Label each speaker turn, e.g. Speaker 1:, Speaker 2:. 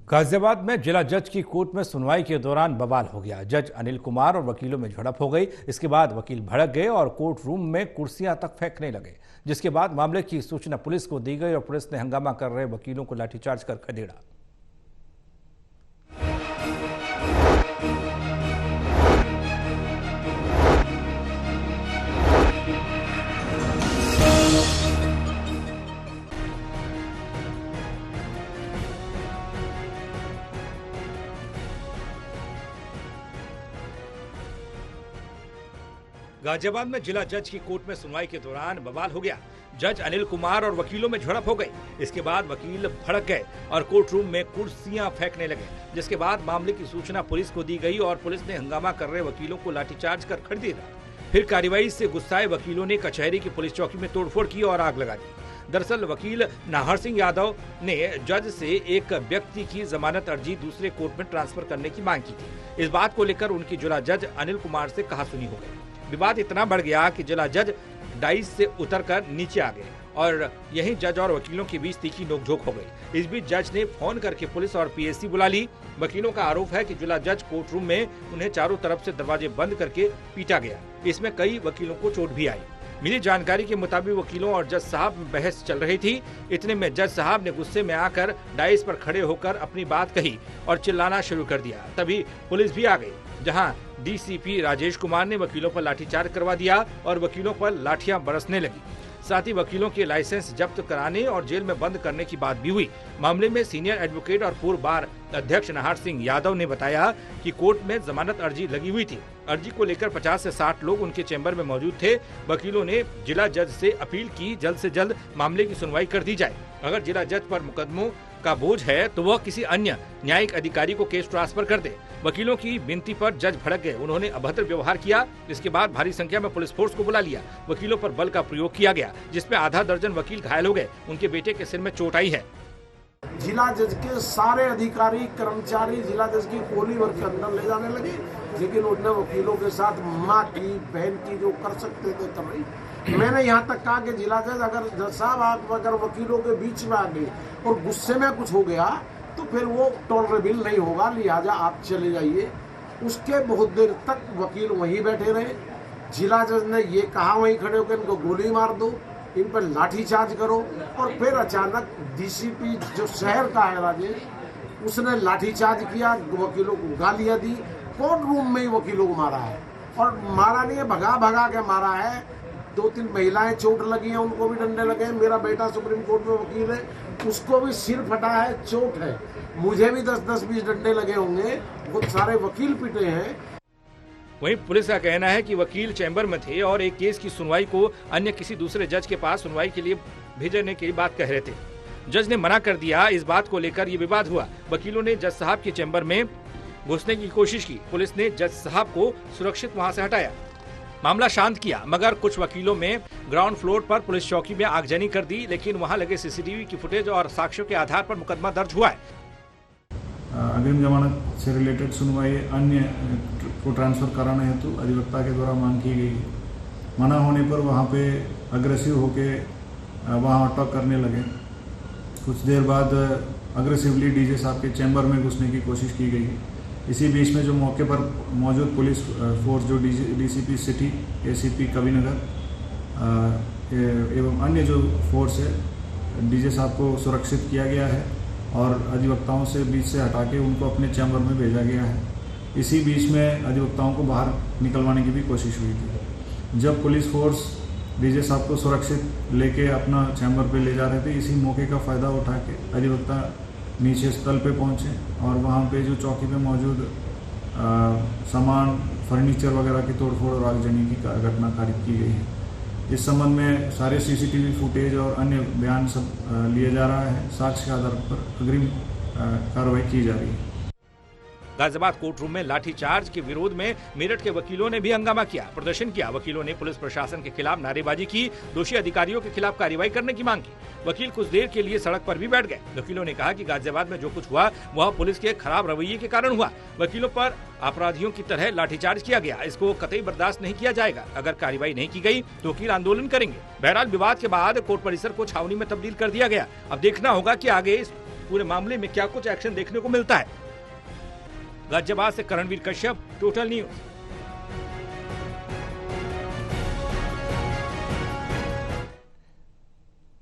Speaker 1: गाजियाबाद में जिला जज की कोर्ट में सुनवाई के दौरान बवाल हो गया। जज अनिल कुमार और वकीलों में झड़प हो गई। इसके बाद वकील भड़क गए और कोर्ट रूम में कुर्सियां तक फेंकने लगे, जिसके बाद मामले की सूचना पुलिस को दी गई और पुलिस ने हंगामा कर रहे वकीलों को लाठीचार्ज कर खदेड़ा। गाजियाबाद में जिला जज की कोर्ट में सुनवाई के दौरान बवाल हो गया। जज अनिल कुमार और वकीलों में झड़प हो गई। इसके बाद वकील भड़क गए और कोर्ट रूम में कुर्सियां फेंकने लगे, जिसके बाद मामले की सूचना पुलिस को दी गई और पुलिस ने हंगामा कर रहे वकीलों को लाठीचार्ज कर खदेड़ा। फिर कार्रवाई से गुस्साए वकीलों ने कचहरी की पुलिस चौकी में तोड़फोड़ की और आग लगा दी। दरअसल वकील नाहर सिंह यादव ने जज से एक व्यक्ति की जमानत अर्जी दूसरे कोर्ट में ट्रांसफर करने की मांग की थी। इस बात को लेकर उनकी जिला जज अनिल कुमार से कहासुनी हो गई। विवाद इतना बढ़ गया कि जिला जज डाइस से उतरकर नीचे आ गए और यहीं जज और वकीलों के बीच तीखी नोकझोंक हो गई। इस बीच जज ने फोन करके पुलिस और पीएससी बुला ली। वकीलों का आरोप है कि जिला जज कोर्ट रूम में उन्हें चारों तरफ से दरवाजे बंद करके पीटा गया। इसमें कई वकीलों को चोट भी आई। मिली जानकारी के मुताबिक वकीलों और जज साहब में बहस चल रही थी। इतने में जज साहब ने गुस्से में आकर डाइस पर खड़े होकर अपनी बात कही और चिल्लाना शुरू कर दिया। तभी पुलिस भी आ गई, जहां डीसीपी राजेश कुमार ने वकीलों पर लाठीचार्ज करवा दिया और वकीलों पर लाठियां बरसने लगी। साथ ही वकीलों के लाइसेंस जब्त कराने और जेल में बंद करने की बात भी हुई। मामले में सीनियर एडवोकेट और पूर्व बार अध्यक्ष नाहर सिंह यादव ने बताया कि कोर्ट में जमानत अर्जी लगी हुई थी। अर्जी को लेकर 50 से 60 लोग उनके चैम्बर में मौजूद थे। वकीलों ने जिला जज से अपील की जल्द से जल्द मामले की सुनवाई कर दी जाए। अगर जिला जज पर मुकदमों का बोझ है तो वह किसी अन्य न्यायिक अधिकारी को केस ट्रांसफर कर दे। वकीलों की विनती पर जज भड़क गए। उन्होंने अभद्र व्यवहार किया। इसके बाद भारी संख्या में पुलिस फोर्स को बुला लिया। वकीलों पर बल का प्रयोग किया गया, जिसमें आधा दर्जन वकील घायल हो गए। उनके बेटे के सिर में चोट आई है।
Speaker 2: जिला जज के सारे अधिकारी कर्मचारी जिला जज की कोली वर्ग के अंदर ले जाने लगे, लेकिन उन्होंने वकीलों के साथ माँ की बहन की जो कर सकते थे कर रही। मैंने यहाँ तक कहा कि जिला जज अगर जज साहब आप अगर वकीलों के बीच में आ गए और गुस्से में कुछ हो गया तो फिर वो टॉलरेबल नहीं होगा, लिहाजा आप चले जाइए। उसके बहुत देर तक वकील वहीं बैठे रहे। जिला जज ने ये कहा वहीं खड़े होकर इनको गोली मार दो, इन पर लाठीचार्ज करो। और फिर अचानक डीसीपी जो शहर का है राजेश, उसने लाठीचार्ज किया, वकीलों को गालियां दी। कोर्ट रूम में ही वकीलों को मारा है और मारा नहीं है, भगा भगा के मारा है। 2-3 महिलाएं चोट लगी हैं, उनको भी डंडे लगे हैं। मेरा बेटा सुप्रीम कोर्ट में वकील है, उसको भी सिर फटा है, चोट है। मुझे भी 10-20 डंडे लगे होंगे। बहुत सारे वकील पिटे हैं।
Speaker 1: वहीं पुलिस का कहना है कि वकील चैम्बर में थे और एक केस की सुनवाई को अन्य किसी दूसरे जज के पास सुनवाई के लिए भेजने की बात कह रहे थे। जज ने मना कर दिया। इस बात को लेकर ये विवाद हुआ। वकीलों ने जज साहब के चैम्बर में घुसने की कोशिश की। पुलिस ने जज साहब को सुरक्षित वहां से हटाया, मामला शांत किया। मगर कुछ वकीलों में ग्राउंड फ्लोर पर पुलिस चौकी में आगजनी कर दी, लेकिन वहां लगे सीसीटीवी की फुटेज और साक्ष्यों के आधार पर मुकदमा दर्ज हुआ है।
Speaker 3: अग्रिम जमानत से रिलेटेड सुनवाई अन्य को ट्रांसफर कराने हेतु अधिवक्ता के द्वारा मांग की गई। मना होने पर वहां पे अग्रेसिव होके वहां अटैक करने लगे। कुछ देर बाद अग्रेसिवली डीजे साहब के चैम्बर में घुसने की कोशिश की गई। इसी बीच में जो मौके पर मौजूद पुलिस फोर्स जो डीसीपी सिटी, एसीपी कविनगर एवं अन्य जो फोर्स है, डीजे साहब को सुरक्षित किया गया है और अधिवक्ताओं से बीच से हटा के उनको अपने चैम्बर में भेजा गया है। इसी बीच में अधिवक्ताओं को बाहर निकलवाने की भी कोशिश हुई थी। जब पुलिस फोर्स डीजे साहब को सुरक्षित लेके अपना चैम्बर पे ले जा रहे थे, इसी मौके का फ़ायदा उठा के अधिवक्ता नीचे स्थल पे पहुंचे और वहाँ पे जो चौकी पे मौजूद सामान, फर्नीचर वगैरह की तोड़फोड़ और आगजनी की घटना कारित की गई है। इस संबंध में सारे सीसीटीवी फुटेज और अन्य बयान सब लिए जा रहा है। साक्ष्य के आधार पर अग्रिम कार्रवाई की जा रही है।
Speaker 1: गाजियाबाद कोर्ट रूम में लाठीचार्ज के विरोध में मेरठ के वकीलों ने भी हंगामा किया, प्रदर्शन किया। वकीलों ने पुलिस प्रशासन के खिलाफ नारेबाजी की, दोषी अधिकारियों के खिलाफ कार्रवाई करने की मांग की। वकील कुछ देर के लिए सड़क पर भी बैठ गए। वकीलों ने कहा कि गाजियाबाद में जो कुछ हुआ वह पुलिस के खराब रवैये के कारण हुआ। वकीलों पर अपराधियों की तरह लाठीचार्ज किया गया, इसको कतई बर्दाश्त नहीं किया जाएगा। अगर कार्रवाई नहीं की गई तो वकील आंदोलन करेंगे। बहरहाल विवाद के बाद कोर्ट परिसर को छावनी में तब्दील कर दिया गया। अब देखना होगा कि आगे पूरे मामले में क्या कुछ एक्शन देखने को मिलता है। गाजियाबाद से करणवीर कश्यप, टोटल न्यूज।